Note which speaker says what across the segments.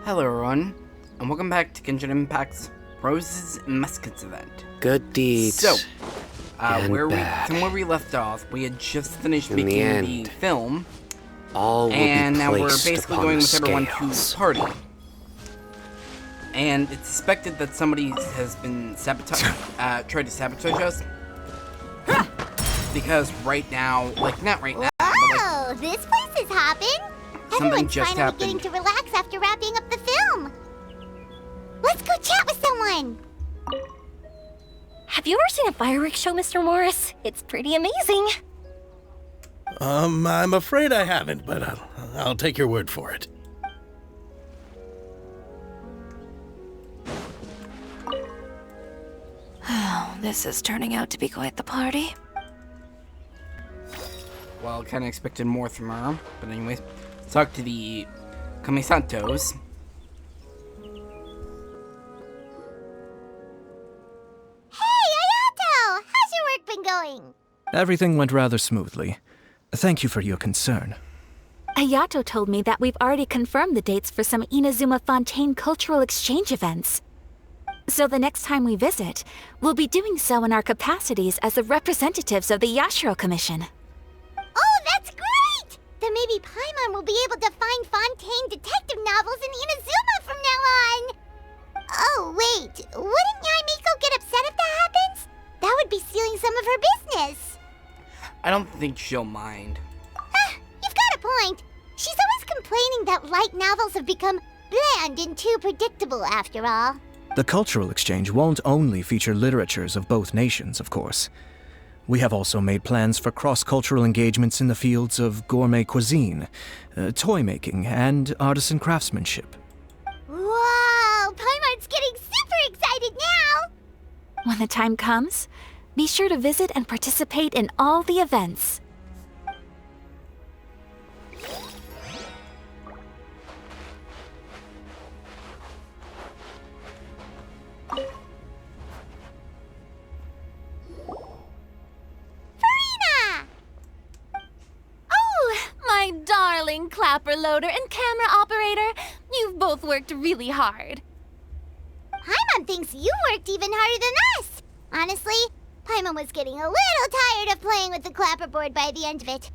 Speaker 1: Hello everyone, and welcome back to Genshin Impact's Roses and Muskets event.
Speaker 2: Good deeds.
Speaker 1: So,
Speaker 2: and
Speaker 1: where
Speaker 2: bad.
Speaker 1: we left off, we had just finished
Speaker 2: In the
Speaker 1: making
Speaker 2: end,
Speaker 1: the film,
Speaker 2: all will
Speaker 1: and
Speaker 2: be
Speaker 1: now we're
Speaker 2: placed
Speaker 1: basically
Speaker 2: upon
Speaker 1: going
Speaker 2: the
Speaker 1: with everyone to
Speaker 2: scales.
Speaker 1: party. And it's suspected that somebody has been tried to sabotage us. Because right now, not right now, but
Speaker 3: Whoa, this place is hopping.
Speaker 1: something
Speaker 3: Everyone's
Speaker 1: just
Speaker 3: finally
Speaker 1: happened.
Speaker 3: getting to relax after wrapping up the film. Let's go chat with someone.
Speaker 4: Have you ever seen a fireworks show, Mr. Morris? It's pretty amazing.
Speaker 5: I'm afraid I haven't, but I'll take your word for it.
Speaker 4: Oh, this is turning out to be quite the party.
Speaker 1: Well, kind of expected more from her, but anyways, let's talk to the Kamisantos.
Speaker 3: Hey, Ayato! How's your work been going?
Speaker 6: Everything went rather smoothly. Thank you for your concern.
Speaker 4: Ayato told me that we've already confirmed the dates for some Inazuma Fontaine cultural exchange events. So the next time we visit, we'll be doing so in our capacities as the representatives of the Yashiro Commission.
Speaker 3: Oh, that's great! Then maybe Paimon will be able to find Fontaine detective novels in Inazuma from now on. Oh, wait. Wouldn't Yai Miko get upset if that happens? That would be stealing some of her business.
Speaker 1: I don't think she'll mind.
Speaker 3: You've got a point. She's always complaining that light novels have become bland and too predictable after all.
Speaker 6: The cultural exchange won't only feature literatures of both nations, of course. We have also made plans for cross-cultural engagements in the fields of gourmet cuisine, toy making, and artisan craftsmanship.
Speaker 3: Whoa! Paimon's getting super excited now!
Speaker 4: When the time comes, be sure to visit and participate in all the events.
Speaker 3: Farina!
Speaker 4: Oh, my darling clapper loader and camera operator. You've both worked really hard.
Speaker 3: Paimon thinks you worked even harder than us. Honestly, Paimon was getting a little tired of playing with the clapperboard by the end of it.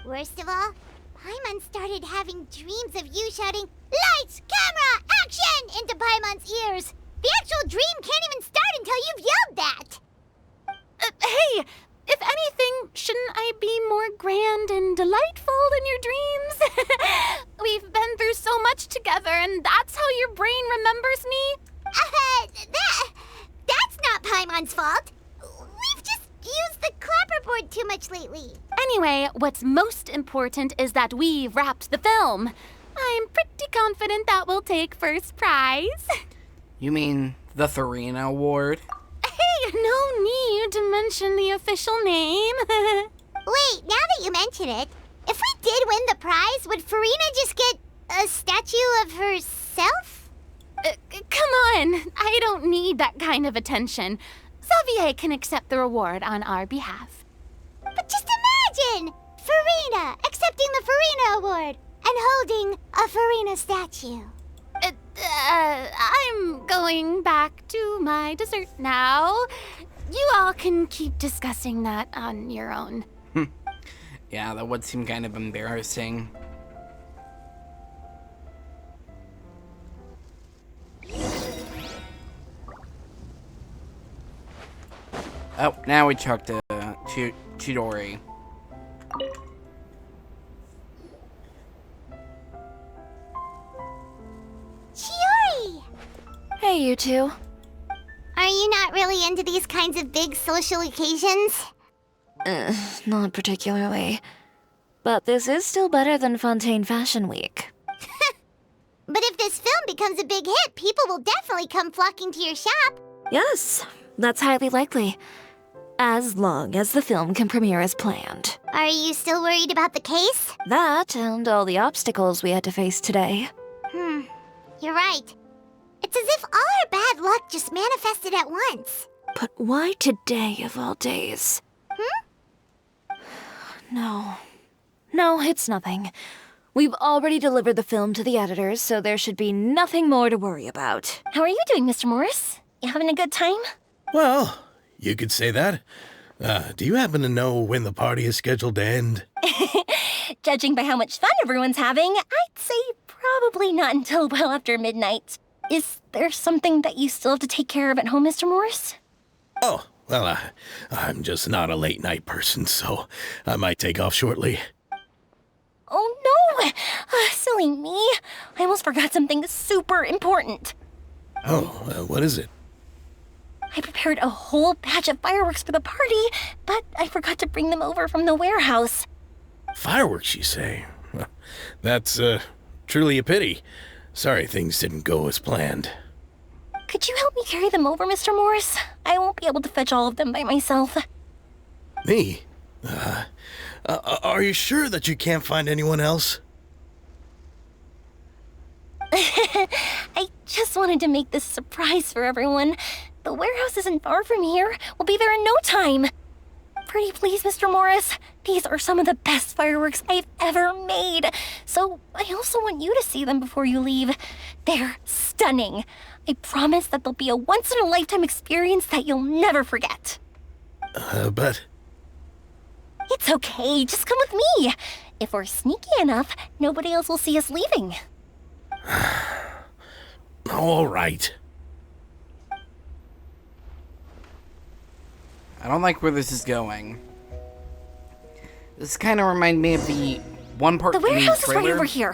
Speaker 3: Worst of all, Paimon started having dreams of you shouting, "Lights, camera, action!" into Paimon's ears. The actual dream can't even start until you've yelled that.
Speaker 4: Hey, if anything, shouldn't I be more grand and delightful than your dreams? We've been through so much together, and that's how your brain remembers me?
Speaker 3: That's not Paimon's fault. We've just used the clapperboard too much lately.
Speaker 4: Anyway, what's most important is that we've wrapped the film. I'm pretty confident that we'll take first prize.
Speaker 1: You mean the Farina Award?
Speaker 4: Hey, no need to mention the official name.
Speaker 3: Wait, now that you mention it, if we did win the prize, would Farina just get a statue of herself?
Speaker 4: Come on, I don't need that kind of attention. Xavier can accept the reward on our behalf.
Speaker 3: But just imagine! Farina accepting the Farina Award and holding a Farina statue.
Speaker 4: I'm going back to my dessert now. You all can keep discussing that on your own.
Speaker 1: Yeah, that would seem kind of embarrassing. Oh, now we talk to Chidori.
Speaker 3: Chiori!
Speaker 4: Hey, you two.
Speaker 3: Are you not really into these kinds of big social occasions?
Speaker 4: Not particularly. But this is still better than Fontaine Fashion Week.
Speaker 3: But if this film becomes a big hit, people will definitely come flocking to your shop.
Speaker 4: Yes, that's highly likely. As long as the film can premiere as planned.
Speaker 3: Are you still worried about the case?
Speaker 4: That and all the obstacles we had to face today.
Speaker 3: You're right. It's as if all our bad luck just manifested at once.
Speaker 4: But why today of all days? No, it's nothing.
Speaker 7: We've already delivered the film to the editors, so there should be nothing more to worry about.
Speaker 8: How are you doing, Mr. Morris? You having a good time?
Speaker 5: Well, you could say that. Do you happen to know when the party is scheduled to end?
Speaker 8: Judging by how much fun everyone's having, I'd say probably not until well after midnight. Is there something that you still have to take care of at home, Mr. Morris?
Speaker 5: Oh, well, I'm just not a late night person, so I might take off shortly.
Speaker 8: Oh no! Silly me. I almost forgot something super important.
Speaker 5: Oh, what is it?
Speaker 8: I prepared a whole batch of fireworks for the party, but I forgot to bring them over from the warehouse.
Speaker 5: Fireworks, you say? Well, that's truly a pity. Sorry things didn't go as planned.
Speaker 8: Could you help me carry them over, Mr. Morris? I won't be able to fetch all of them by myself.
Speaker 5: Me? Are you sure that you can't find anyone else?
Speaker 8: I just wanted to make this a surprise for everyone. The warehouse isn't far from here. We'll be there in no time. Pretty please, Mr. Morris. These are some of the best fireworks I've ever made. So I also want you to see them before you leave. They're stunning. I promise that they'll be a once-in-a-lifetime experience that you'll never forget.
Speaker 5: But...
Speaker 8: It's okay. Just come with me. If we're sneaky enough, nobody else will see us leaving.
Speaker 5: All right.
Speaker 1: I don't like where this is going. This kind of reminds me of the one part
Speaker 8: The
Speaker 1: in the
Speaker 8: warehouse is right
Speaker 1: trailer.
Speaker 8: over here.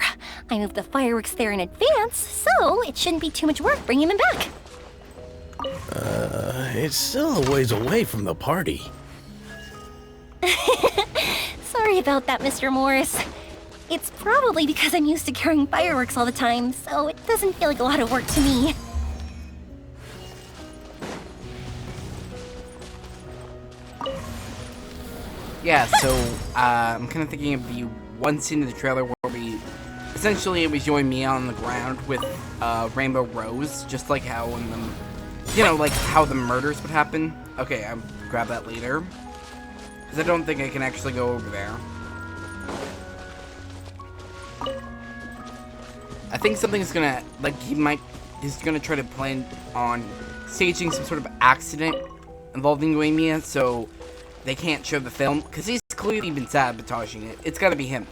Speaker 8: I moved the fireworks there in advance, so it shouldn't be too much work bringing them back.
Speaker 5: It's still a ways away from the party.
Speaker 8: Sorry about that, Mr. Morris. It's probably because I'm used to carrying fireworks all the time, so it doesn't feel like a lot of work to me.
Speaker 1: Yeah, so I'm kind of thinking of the one scene in the trailer where we essentially it was you and me on the ground with Rainbow Rose, just like how in the, you know, like how the murders would happen. Okay, I'll grab that later, because I don't think I can actually go over there. I think something's gonna, like, he's gonna try to plan on staging some sort of accident involving Uemia, so they can't show the film, because he's clearly been sabotaging it. It's gotta be him.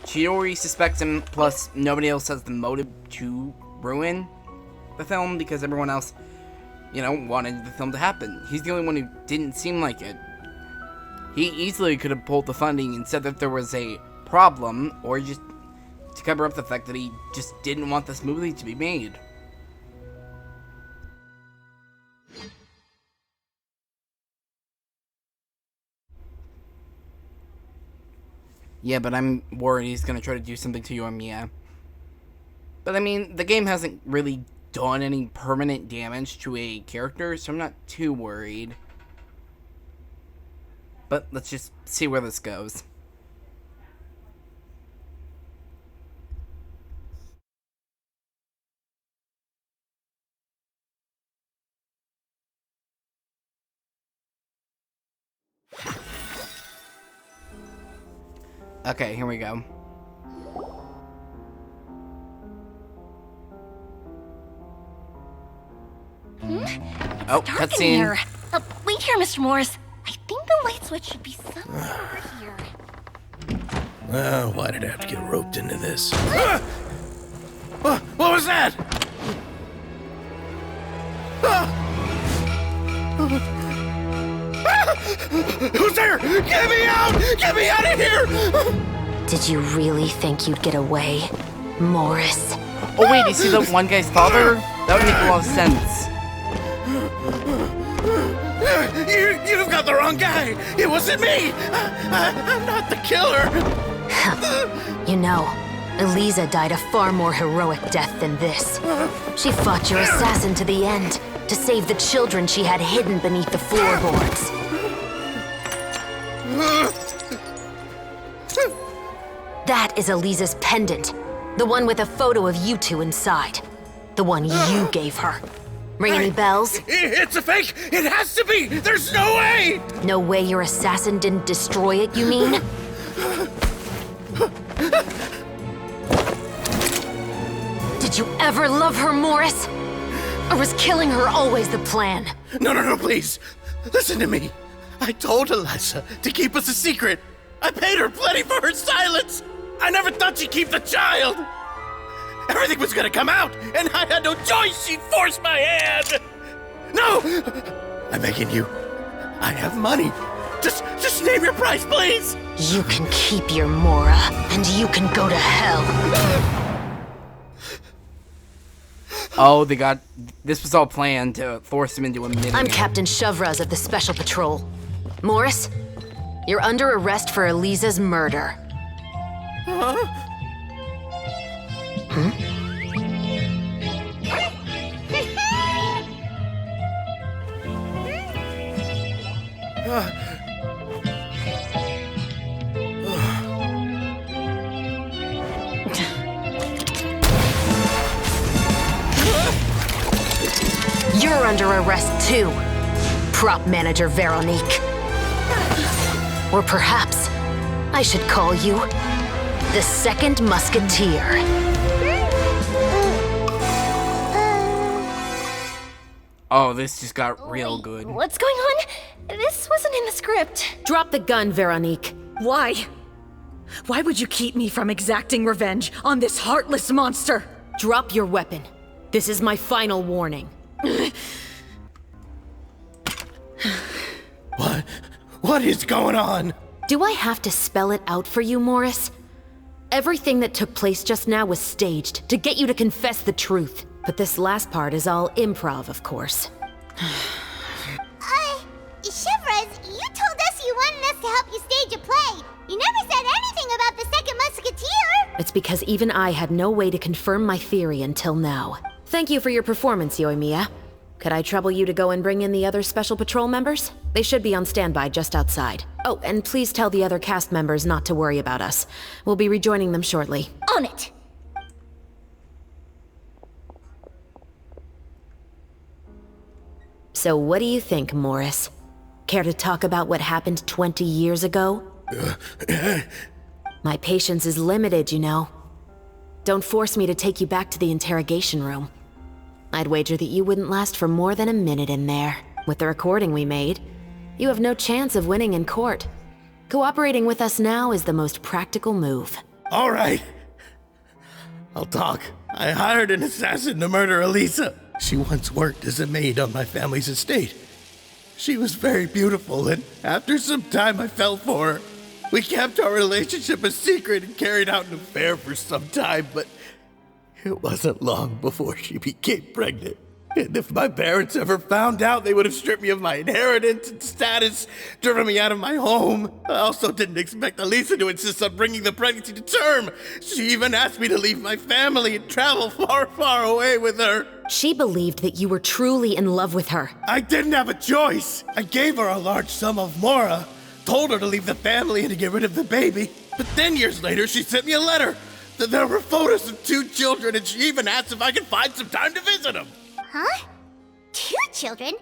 Speaker 1: Chiori suspects him, plus nobody else has the motive to ruin the film, because everyone else, you know, wanted the film to happen. He's the only one who didn't seem like it. He easily could have pulled the funding and said that there was a problem, or just to cover up the fact that he just didn't want this movie to be made. Yeah, but I'm worried he's gonna try to do something to Yoimiya. But I mean, the game hasn't really done any permanent damage to a character, so I'm not too worried. But let's just see where this goes. Okay, here we go. Oh,
Speaker 8: Dark in
Speaker 1: cutscene.
Speaker 8: here. Wait here, Mr. Morris. I think the light switch should be somewhere over here.
Speaker 5: Why did I have to get roped into this? What was that? Who's there? Get me out! Get me out of here!
Speaker 7: Did you really think you'd get away, Morris?
Speaker 1: Oh wait, you see the one guy's father? That would make a lot of sense.
Speaker 5: You've got the wrong guy! It wasn't me! I'm not the killer!
Speaker 7: You know, Eliza died a far more heroic death than this. She fought your assassin to the end, to save the children she had hidden beneath the floorboards. That is Eliza's pendant. The one with a photo of you two inside. The one you gave her. Ring any bells?
Speaker 5: It's a fake! It has to be! There's no way!
Speaker 7: No way your assassin didn't destroy it, you mean? Did you ever love her, Morris? Or was killing her always the plan?
Speaker 5: No, please. Listen to me. I told Eliza to keep us a secret. I paid her plenty for her silence. I never thought she'd keep the child. Everything was gonna come out, and I had no choice. She forced my hand. No! I'm begging you. I have money. Just name your price, please.
Speaker 7: You can keep your Mora, and you can go to hell.
Speaker 1: Oh, they got... This was all planned to force him into admitting
Speaker 7: I'm
Speaker 1: it.
Speaker 7: Captain Shovraz of the Special Patrol. Morris, you're under arrest for Eliza's murder. You're under arrest too, prop manager Veronique. Or perhaps I should call you the Second Musketeer.
Speaker 1: Oh, this just got real good.
Speaker 8: What's going on? This wasn't in the script.
Speaker 7: Drop the gun, Veronique.
Speaker 9: Why? Why would you keep me from exacting revenge on this heartless monster?
Speaker 7: Drop your weapon. This is my final warning.
Speaker 5: What is going on?
Speaker 7: Do I have to spell it out for you, Morris? Everything that took place just now was staged to get you to confess the truth. But this last part is all improv, of course.
Speaker 3: Chevrolet, you told us you wanted us to help you stage a play. You never said anything about the Second Musketeer.
Speaker 7: It's because even I had no way to confirm my theory until now. Thank you for your performance, Yoimiya. Could I trouble you to go and bring in the other Special Patrol members? They should be on standby just outside. Oh, and please tell the other cast members not to worry about us. We'll be rejoining them shortly.
Speaker 8: On it.
Speaker 7: So what do you think, Morris? Care to talk about what happened 20 years ago? My patience is limited, you know. Don't force me to take you back to the interrogation room. I'd wager that you wouldn't last for more than a minute in there. With the recording we made, you have no chance of winning in court. Cooperating with us now is the most practical move.
Speaker 5: All right. I'll talk. I hired an assassin to murder Eliza. She once worked as a maid on my family's estate. She was very beautiful, and after some time I fell for her. We kept our relationship a secret and carried out an affair for some time, but it wasn't long before she became pregnant. And if my parents ever found out, they would have stripped me of my inheritance and status, driven me out of my home. I also didn't expect Eliza to insist on bringing the pregnancy to term. She even asked me to leave my family and travel far, far away with her.
Speaker 7: She believed that you were truly in love with her.
Speaker 5: I didn't have a choice. I gave her a large sum of mora, told her to leave the family and to get rid of the baby. But then years later, she sent me a letter. There were photos of 2 children, and she even asked if I could find some time to visit them.
Speaker 3: Huh? 2 children?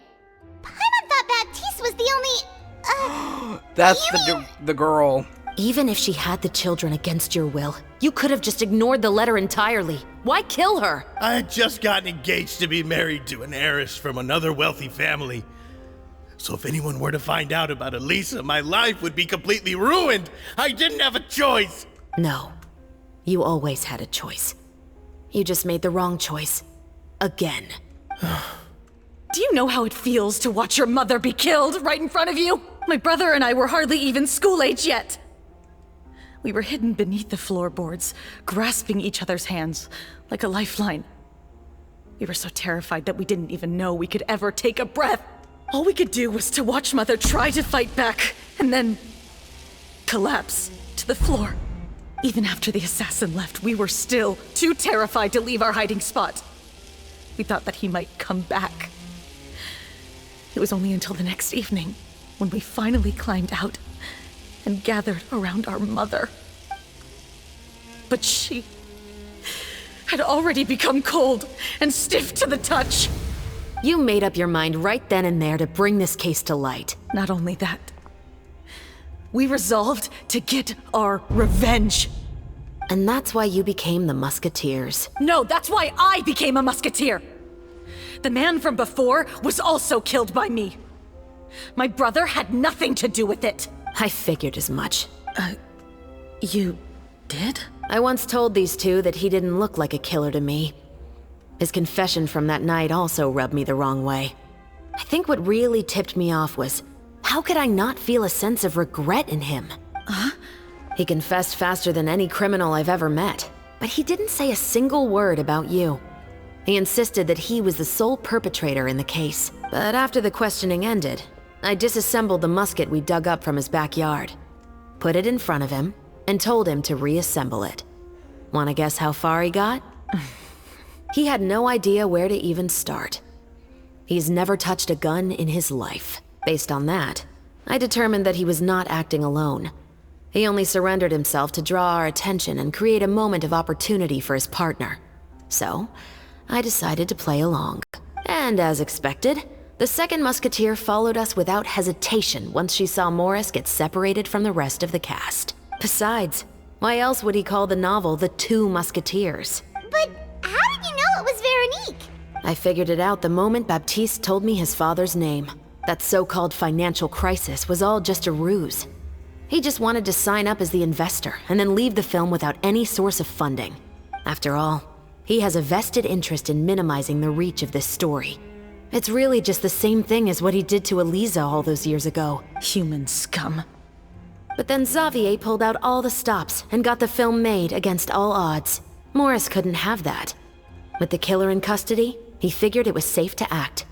Speaker 3: Paimon thought Baptiste was the only...
Speaker 1: That's
Speaker 3: you
Speaker 1: the girl.
Speaker 7: Even if she had the children against your will, you could have just ignored the letter entirely. Why kill her?
Speaker 5: I had just gotten engaged to be married to an heiress from another wealthy family. So if anyone were to find out about Eliza, my life would be completely ruined. I didn't have a choice.
Speaker 7: No. You always had a choice. You just made the wrong choice. Again.
Speaker 9: Do you know how it feels to watch your mother be killed right in front of you? My brother and I were hardly even school age yet. We were hidden beneath the floorboards, grasping each other's hands like a lifeline. We were so terrified that we didn't even know we could ever take a breath. All we could do was to watch Mother try to fight back, and then collapse to the floor. Even after the assassin left, we were still too terrified to leave our hiding spot. We thought that he might come back. It was only until the next evening when we finally climbed out and gathered around our mother. But she had already become cold and stiff to the touch.
Speaker 7: You made up your mind right then and there to bring this case to light.
Speaker 9: Not only that, we resolved to get our revenge.
Speaker 7: And that's why you became the Musketeers.
Speaker 9: No, that's why I became a musketeer! The man from before was also killed by me. My brother had nothing to do with it.
Speaker 7: I figured as much.
Speaker 9: You did?
Speaker 7: I once told these two that he didn't look like a killer to me. His confession from that night also rubbed me the wrong way. I think what really tipped me off was, how could I not feel a sense of regret in him? He confessed faster than any criminal I've ever met, but he didn't say a single word about you. He insisted that he was the sole perpetrator in the case. But after the questioning ended, I disassembled the musket we dug up from his backyard, put it in front of him, and told him to reassemble it. Wanna guess how far he got? He had no idea where to even start. He's never touched a gun in his life. Based on that, I determined that he was not acting alone. He only surrendered himself to draw our attention and create a moment of opportunity for his partner. So, I decided to play along. And as expected, the second musketeer followed us without hesitation once she saw Morris get separated from the rest of the cast. Besides, why else would he call the novel The Two Musketeers?
Speaker 3: But how did you know it was Veronique?
Speaker 7: I figured it out the moment Baptiste told me his father's name. That so-called financial crisis was all just a ruse. He just wanted to sign up as the investor and then leave the film without any source of funding. After all, he has a vested interest in minimizing the reach of this story. It's really just the same thing as what he did to Eliza all those years ago.
Speaker 9: Human scum.
Speaker 7: But then Xavier pulled out all the stops and got the film made against all odds. Morris couldn't have that. With the killer in custody, he figured it was safe to act.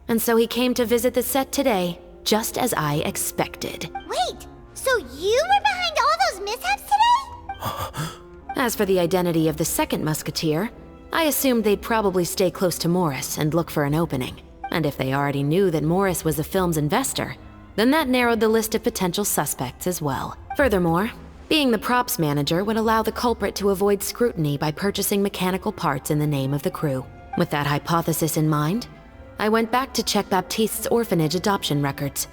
Speaker 7: And so he came to visit the set today, just as I expected.
Speaker 3: Wait, so you were behind all those mishaps today?
Speaker 7: As for the identity of the second musketeer, I assumed they'd probably stay close to Morris and look for an opening. And if they already knew that Morris was the film's investor, then that narrowed the list of potential suspects as well. Furthermore, being the props manager would allow the culprit to avoid scrutiny by purchasing mechanical parts in the name of the crew. With that hypothesis in mind, I went back to check Baptiste's orphanage adoption records.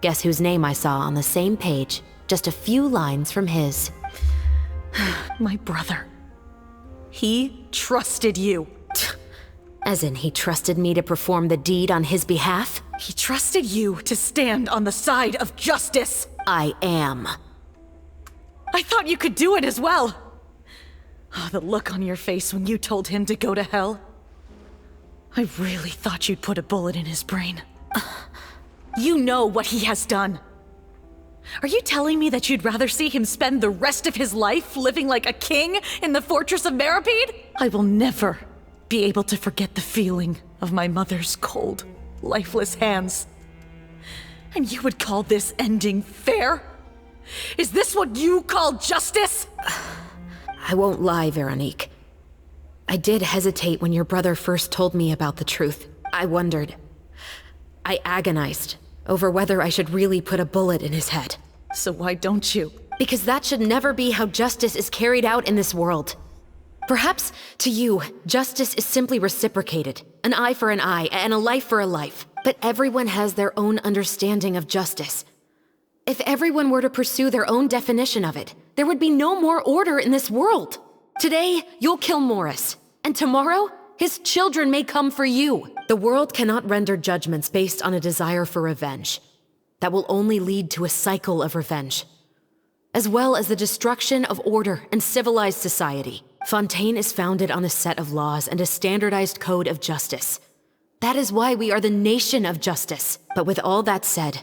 Speaker 7: Guess whose name I saw on the same page, just a few lines from his.
Speaker 9: My brother. He trusted you.
Speaker 7: As in, he trusted me to perform the deed on his behalf?
Speaker 9: He trusted you to stand on the side of justice.
Speaker 7: I am.
Speaker 9: I thought you could do it as well. Oh, the look on your face when you told him to go to hell. I really thought you'd put a bullet in his brain. You know what he has done. Are you telling me that you'd rather see him spend the rest of his life living like a king in the fortress of Meripede? I will never be able to forget the feeling of my mother's cold, lifeless hands. And you would call this ending fair? Is this what you call justice?
Speaker 7: I won't lie, Veronique. I did hesitate when your brother first told me about the truth. I wondered. I agonized over whether I should really put a bullet in his head.
Speaker 9: So why don't you?
Speaker 7: Because that should never be how justice is carried out in this world. Perhaps, to you, justice is simply reciprocated. An eye for an eye, and a life for a life. But everyone has their own understanding of justice. If everyone were to pursue their own definition of it, there would be no more order in this world. Today, you'll kill Morris, and tomorrow, his children may come for you. The world cannot render judgments based on a desire for revenge. That will only lead to a cycle of revenge, as well as the destruction of order and civilized society. Fontaine is founded on a set of laws and a standardized code of justice. That is why we are the nation of justice. But with all that said,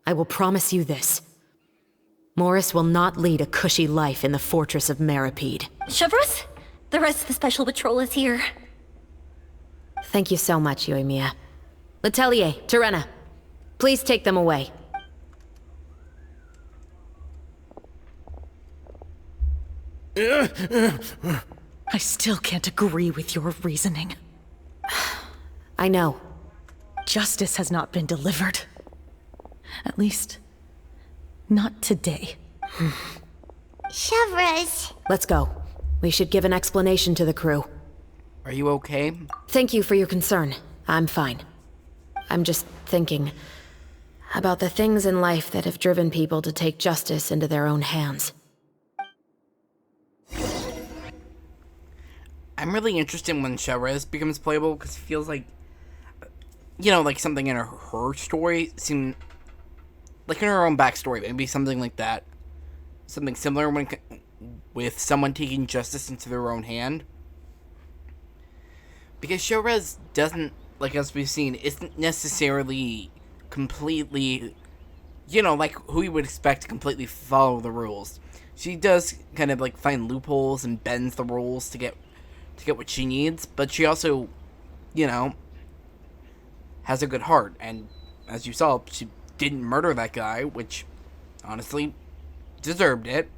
Speaker 7: I will promise you this. Morris will not lead a cushy life in the fortress of Meripede.
Speaker 8: Chevreuse, the rest of the special patrol is here.
Speaker 7: Thank you so much, Yoimiya. Letelier, Terena, please take them away.
Speaker 9: I still can't agree with your reasoning.
Speaker 7: I know.
Speaker 9: Justice has not been delivered. At least, not today.
Speaker 3: Chevreuse.
Speaker 7: Let's go. We should give an explanation to the crew.
Speaker 1: Are you okay?
Speaker 7: Thank you for your concern. I'm fine. I'm just thinking about the things in life that have driven people to take justice into their own hands.
Speaker 1: I'm really interested when Sherez becomes playable, because it feels like, like something in her story seemed like in her own backstory, maybe something like that. Something similar with someone taking justice into their own hand. Because Sherez doesn't, like as we've seen, isn't necessarily completely, like who you would expect to completely follow the rules. She does kind of like find loopholes and bends the rules to get what she needs, but she also, has a good heart, and as you saw, she didn't murder that guy, which honestly deserved it.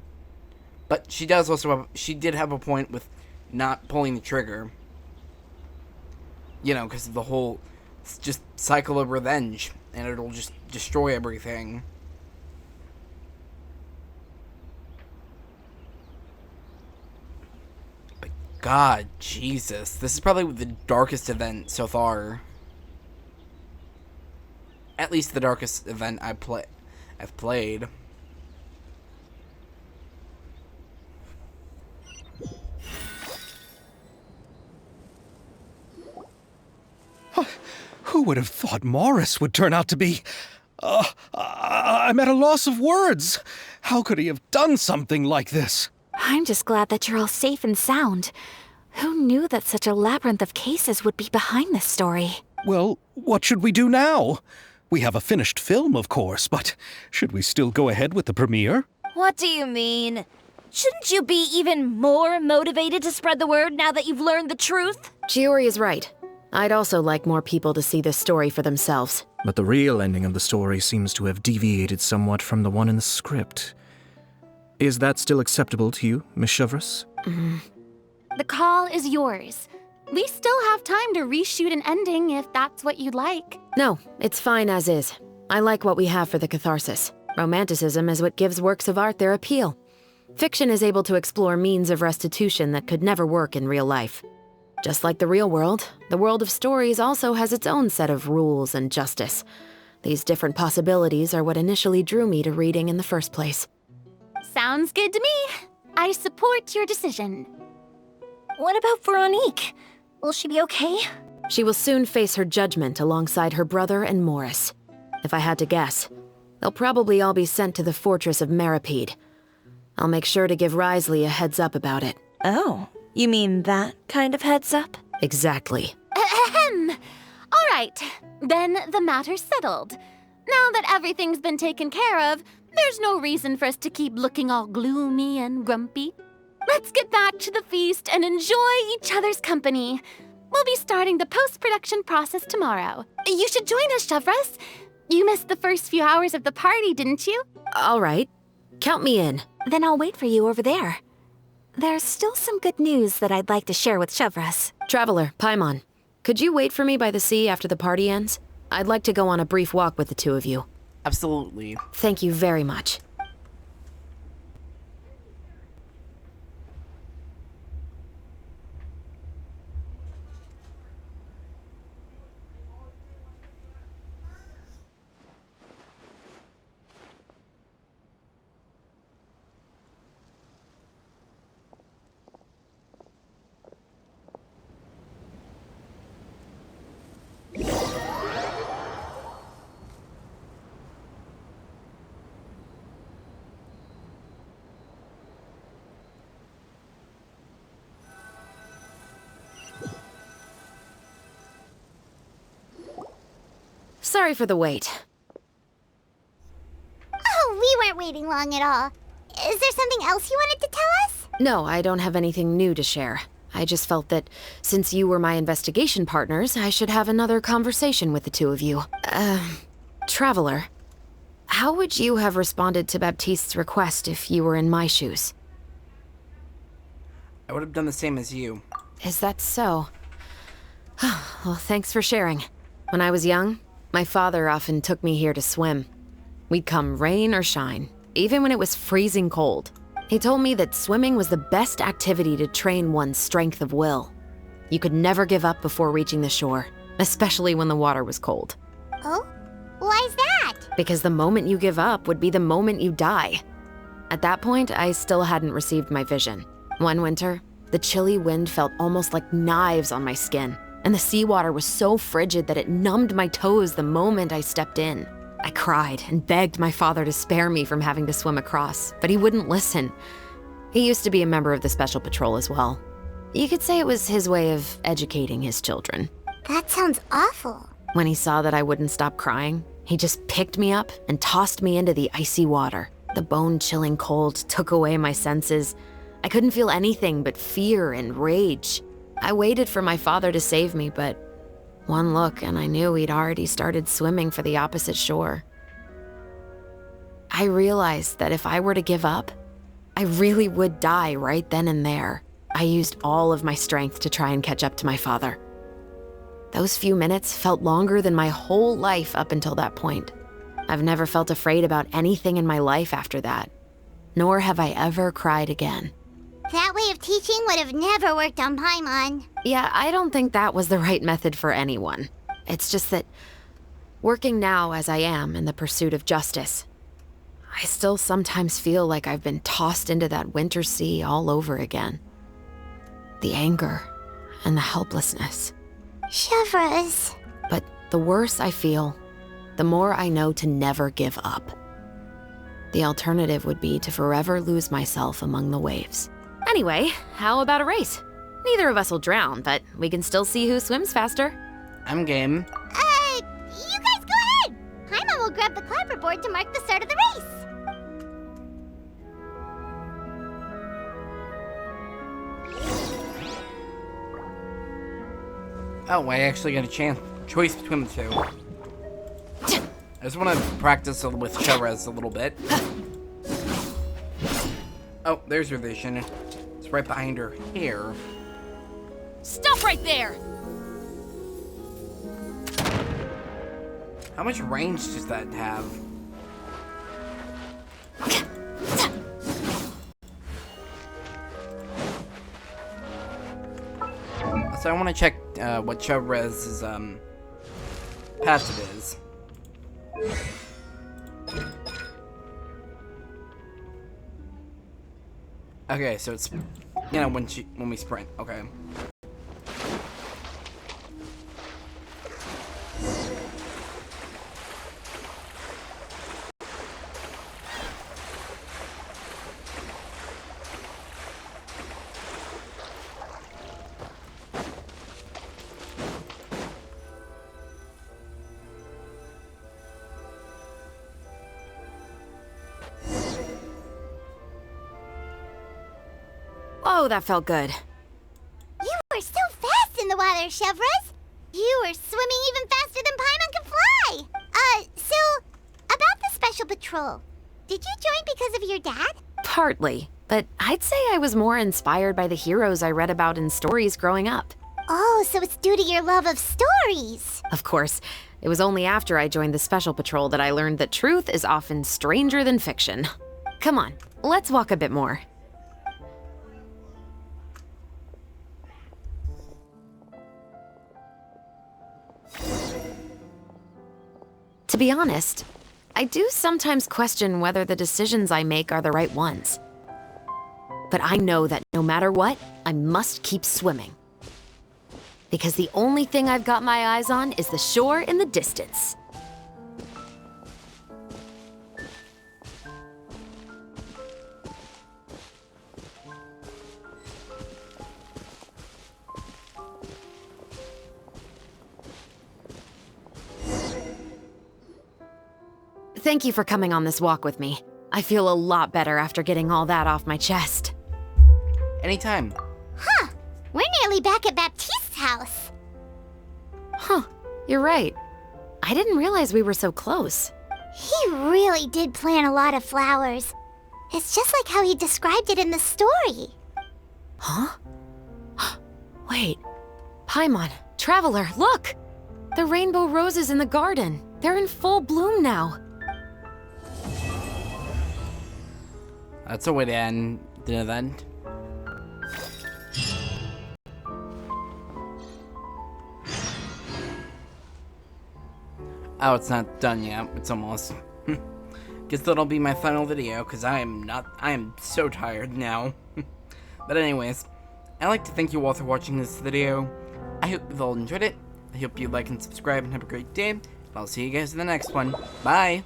Speaker 1: But she did have a point with not pulling the trigger, because of the whole just cycle of revenge, and it'll just destroy everything. But God, Jesus, this is probably the darkest event so far. At least the darkest event I've played.
Speaker 6: Who would have thought Morris would turn out to be... I'm at a loss of words. How could he have done something like this?
Speaker 4: I'm just glad that you're all safe and sound. Who knew that such a labyrinth of cases would be behind this story?
Speaker 6: Well, what should we do now? We have a finished film, of course, but should we still go ahead with the premiere?
Speaker 8: What do you mean? Shouldn't you be even more motivated to spread the word now that you've learned the truth?
Speaker 7: Chiori is right. I'd also like more people to see this story for themselves.
Speaker 6: But the real ending of the story seems to have deviated somewhat from the one in the script. Is that still acceptable to you, Miss Chevreuse?
Speaker 4: The call is yours. We still have time to reshoot an ending if that's what you'd like.
Speaker 7: No, it's fine as is. I like what we have for the catharsis. Romanticism is what gives works of art their appeal. Fiction is able to explore means of restitution that could never work in real life. Just like the real world, the world of stories also has its own set of rules and justice. These different possibilities are what initially drew me to reading in the first place.
Speaker 4: Sounds good to me. I support your decision.
Speaker 8: What about Veronique? Will she be okay?
Speaker 7: She will soon face her judgment alongside her brother and Morris. If I had to guess, they'll probably all be sent to the fortress of Meripede. I'll make sure to give Risley a heads up about it.
Speaker 10: Oh, you mean that kind of heads up?
Speaker 7: Exactly.
Speaker 4: Ahem. All right, then the matter's settled. Now that everything's been taken care of, there's no reason for us to keep looking all gloomy and grumpy. Let's get back to the feast and enjoy each other's company. We'll be starting the post-production process tomorrow. You should join us, Chevreuse. You missed the first few hours of the party, didn't you?
Speaker 7: All right. Count me in.
Speaker 4: Then I'll wait for you over there. There's still some good news that I'd like to share with Chevreuse.
Speaker 7: Traveler, Paimon, could you wait for me by the sea after the party ends? I'd like to go on a brief walk with the two of you.
Speaker 1: Absolutely.
Speaker 7: Thank you very much. Sorry for the wait.
Speaker 3: Oh, we weren't waiting long at all. Is there something else you wanted to tell us?
Speaker 7: No, I don't have anything new to share. I just felt that since you were my investigation partners, I should have another conversation with the two of you. Traveler, how would you have responded to Baptiste's request if you were in my shoes?
Speaker 1: I would have done the same as you.
Speaker 7: Is that so? Well, thanks for sharing. When I was young, my father often took me here to swim. We'd come rain or shine, even when it was freezing cold. He told me that swimming was the best activity to train one's strength of will. You could never give up before reaching the shore, especially when the water was cold.
Speaker 3: Oh? Why's that?
Speaker 7: Because the moment you give up would be the moment you die. At that point, I still hadn't received my vision. One winter, The chilly wind felt almost like knives on my skin, and the seawater was so frigid that it numbed my toes the moment I stepped in. I cried and begged my father to spare me from having to swim across, but he wouldn't listen. He used to be a member of the Special Patrol as well. You could say it was his way of educating his children.
Speaker 3: That sounds awful.
Speaker 7: When he saw that I wouldn't stop crying, he just picked me up and tossed me into the icy water. The bone-chilling cold took away my senses. I couldn't feel anything but fear and rage. I waited for my father to save me, but one look and I knew he'd already started swimming for the opposite shore. I realized that if I were to give up, I really would die right then and there. I used all of my strength to try and catch up to my father. Those few minutes felt longer than my whole life up until that point. I've never felt afraid about anything in my life after that, nor have I ever cried again.
Speaker 3: That way of teaching would have never worked on Paimon.
Speaker 7: Yeah, I don't think that was the right method for anyone. It's just that, working now as I am in the pursuit of justice, I still sometimes feel like I've been tossed into that winter sea all over again. The anger and the helplessness.
Speaker 3: Chevreuse.
Speaker 7: But the worse I feel, the more I know to never give up. The alternative would be to forever lose myself among the waves. Anyway, how about a race? Neither of us will drown, but we can still see who swims faster.
Speaker 1: I'm game.
Speaker 3: You guys go ahead! Paimon will grab the clapperboard to mark the start of the race.
Speaker 1: Oh, I actually got a choice between the two. I just want to practice with Chevreuse a little bit. Oh, there's your vision. It's right behind her hair.
Speaker 8: Stop right there!
Speaker 1: How much range does that have? So I want to check what Chevrez's passive is. Okay, so it's when we sprint. Okay.
Speaker 7: Oh, that felt good.
Speaker 3: You were so fast in the water, Chevreuse. You were swimming even faster than Paimon could fly. So, about the Special Patrol. Did you join because of your dad?
Speaker 7: Partly, but I'd say I was more inspired by the heroes I read about in stories growing up.
Speaker 3: Oh, so it's due to your love of stories.
Speaker 7: Of course, it was only after I joined the Special Patrol that I learned that truth is often stranger than fiction. Come on, let's walk a bit more. To be honest, I do sometimes question whether the decisions I make are the right ones. But I know that no matter what, I must keep swimming. Because the only thing I've got my eyes on is the shore in the distance. Thank you for coming on this walk with me. I feel a lot better after getting all that off my chest.
Speaker 1: Anytime.
Speaker 3: Huh. We're nearly back at Baptiste's house.
Speaker 7: Huh. You're right. I didn't realize we were so close.
Speaker 3: He really did plant a lot of flowers. It's just like how he described it in the story.
Speaker 7: Huh? Wait. Paimon, Traveler, look! The rainbow roses in the garden. They're in full bloom now.
Speaker 1: That's a way to end the event. Oh, it's not done yet. It's almost. Guess that'll be my final video, because I am so tired now. But anyways, I'd like to thank you all for watching this video. I hope you've all enjoyed it. I hope you like and subscribe and have a great day. I'll see you guys in the next one. Bye!